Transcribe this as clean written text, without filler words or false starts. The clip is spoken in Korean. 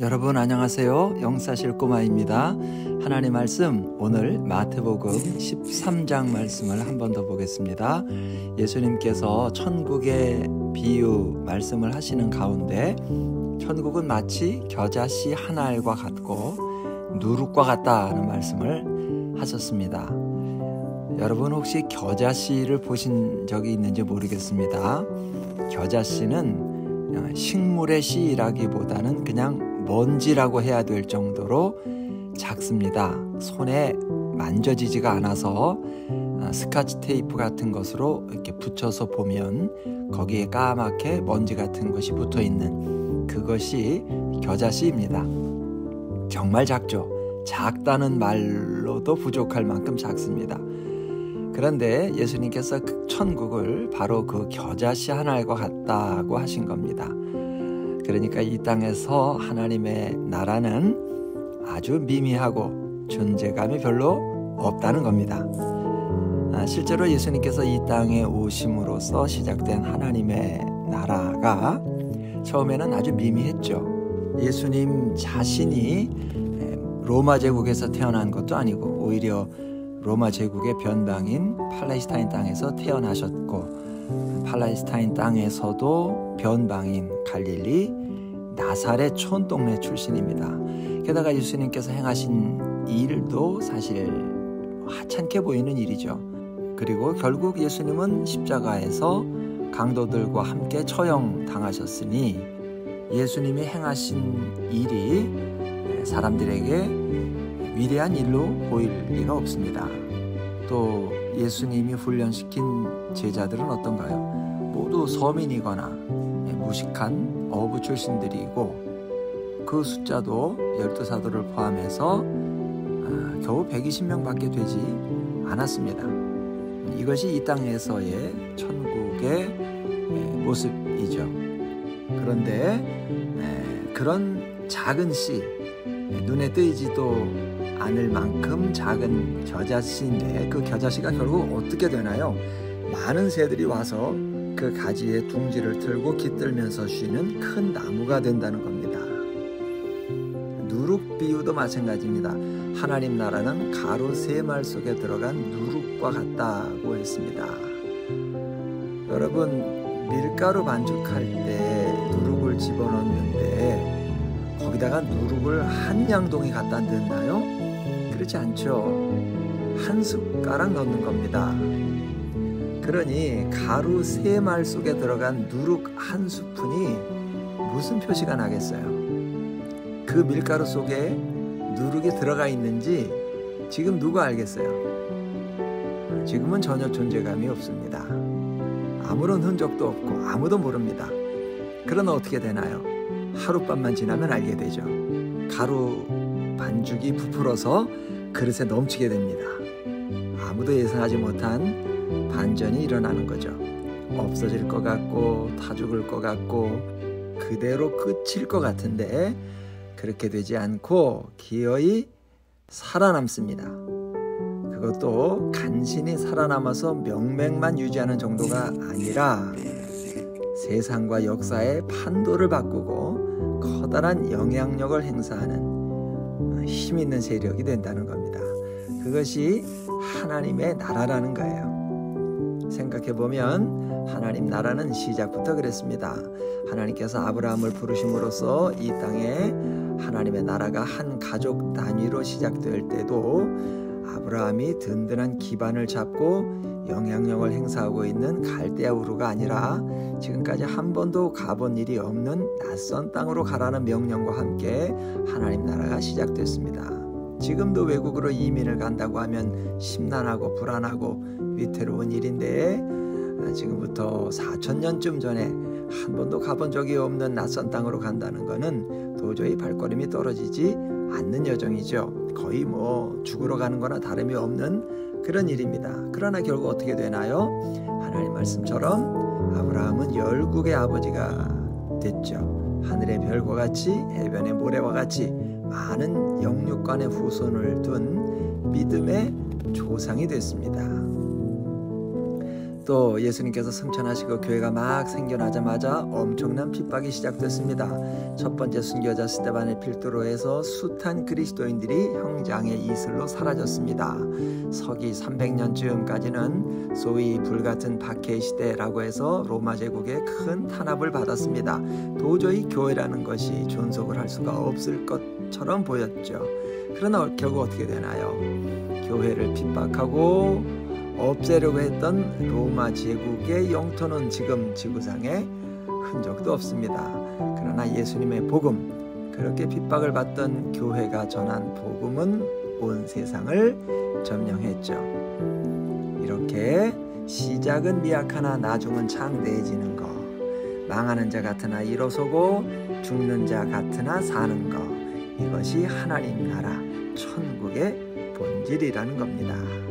여러분 안녕하세요. 영사실 꼬마입니다. 하나님 말씀 오늘 마태복음 13장 말씀을 한 번 더 보겠습니다. 예수님께서 천국의 비유 말씀을 하시는 가운데 천국은 마치 겨자씨 한 알과 같고 누룩과 같다는 말씀을 하셨습니다. 여러분 혹시 겨자씨를 보신 적이 있는지 모르겠습니다. 겨자씨는 식물의 씨라기보다는 그냥 먼지라고 해야 될 정도로 작습니다. 손에 만져지지가 않아서 스카치 테이프 같은 것으로 이렇게 붙여서 보면 거기에 까맣게 먼지 같은 것이 붙어 있는 그것이 겨자씨입니다. 정말 작죠. 작다는 말로도 부족할 만큼 작습니다. 그런데 예수님께서 그 천국을 바로 그 겨자씨 한 알과 같다고 하신 겁니다. 그러니까 이 땅에서 하나님의 나라는 아주 미미하고 존재감이 별로 없다는 겁니다. 실제로 예수님께서 이 땅에 오심으로써 시작된 하나님의 나라가 처음에는 아주 미미했죠. 예수님 자신이 로마 제국에서 태어난 것도 아니고 오히려 로마 제국의 변방인 팔레스타인 땅에서 태어나셨고 팔레스타인 땅에서도 변방인 갈릴리 나사렛 촌동네 출신입니다. 게다가 예수님께서 행하신 일도 사실 하찮게 보이는 일이죠. 그리고 결국 예수님은 십자가에서 강도들과 함께 처형당하셨으니 예수님이 행하신 일이 사람들에게 위대한 일로 보일 리가 없습니다. 또 예수님이 훈련시킨 제자들은 어떤가요? 모두 서민이거나 무식한 어부 출신들이고 그 숫자도 12사도를 포함해서 겨우 120명밖에 되지 않았습니다. 이것이 이 땅에서의 천국의 모습이죠. 그런데 그런 작은 씨, 눈에 띄지도 않을 만큼 작은 겨자씨인데 그 겨자씨가 결국 어떻게 되나요? 많은 새들이 와서 그 가지에 둥지를 틀고 깃들면서 쉬는 큰 나무가 된다는 겁니다. 누룩 비유도 마찬가지입니다. 하나님 나라는 가루 세 말 속에 들어간 누룩과 같다고 했습니다. 여러분 밀가루 반죽할 때 누룩을 집어넣는데 거기다가 누룩을 한 양동이 갖다 넣나요? 그렇지 않죠. 한 숟가락 넣는 겁니다. 그러니 가루 세 말 속에 들어간 누룩 한 스푼이 무슨 표시가 나겠어요? 그 밀가루 속에 누룩이 들어가 있는지 지금 누가 알겠어요? 지금은 전혀 존재감이 없습니다. 아무런 흔적도 없고 아무도 모릅니다. 그러나 어떻게 되나요? 하룻밤만 지나면 알게 되죠. 가루 반죽이 부풀어서 그릇에 넘치게 됩니다. 아무도 예상하지 못한 반전이 일어나는 거죠. 없어질 것 같고 다 죽을 것 같고 그대로 끝일 것 같은데 그렇게 되지 않고 기어이 살아남습니다. 그것도 간신히 살아남아서 명맥만 유지하는 정도가 아니라 세상과 역사의 판도를 바꾸고 커다란 영향력을 행사하는 힘 있는 세력이 된다는 겁니다. 그것이 하나님의 나라라는 거예요. 생각해보면 하나님 나라는 시작부터 그랬습니다. 하나님께서 아브라함을 부르심으로써 이 땅에 하나님의 나라가 한 가족 단위로 시작될 때도 아브라함이 든든한 기반을 잡고 영향력을 행사하고 있는 갈대아 우르가 아니라 지금까지 한 번도 가본 일이 없는 낯선 땅으로 가라는 명령과 함께 하나님 나라가 시작됐습니다. 지금도 외국으로 이민을 간다고 하면 심란하고 불안하고 위태로운 일인데 지금부터 4,000년쯤 전에 한 번도 가본 적이 없는 낯선 땅으로 간다는 것은 도저히 발걸음이 떨어지지 않는 여정이죠. 거의 죽으러 가는 거나 다름이 없는 그런 일입니다. 그러나 결국 어떻게 되나요? 하나님 말씀처럼 아브라함은 열국의 아버지가 됐죠. 하늘의 별과 같이 해변의 모래와 같이 많은 영육간의 후손을 둔 믿음의 조상이 됐습니다. 또 예수님께서 승천하시고 교회가 막 생겨나자마자 엄청난 핍박이 시작됐습니다. 첫 번째 순교자 스데반의 필두로 해서 숱한 그리스도인들이 형장의 이슬로 사라졌습니다. 서기 300년쯤까지는 소위 불같은 박해 시대라고 해서 로마 제국에 큰 탄압을 받았습니다. 도저히 교회라는 것이 존속을 할 수가 없을 것처럼 보였죠. 그러나 결국 어떻게 되나요? 교회를 핍박하고 없애려고 했던 로마 제국의 영토는 지금 지구상에 흔적도 없습니다. 그러나 예수님의 복음, 그렇게 핍박을 받던 교회가 전한 복음은 온 세상을 점령했죠. 이렇게 시작은 미약하나 나중은 창대해지는 것, 망하는 자 같으나 일어서고 죽는 자 같으나 사는 것, 이것이 하나님 나라 천국의 본질이라는 겁니다.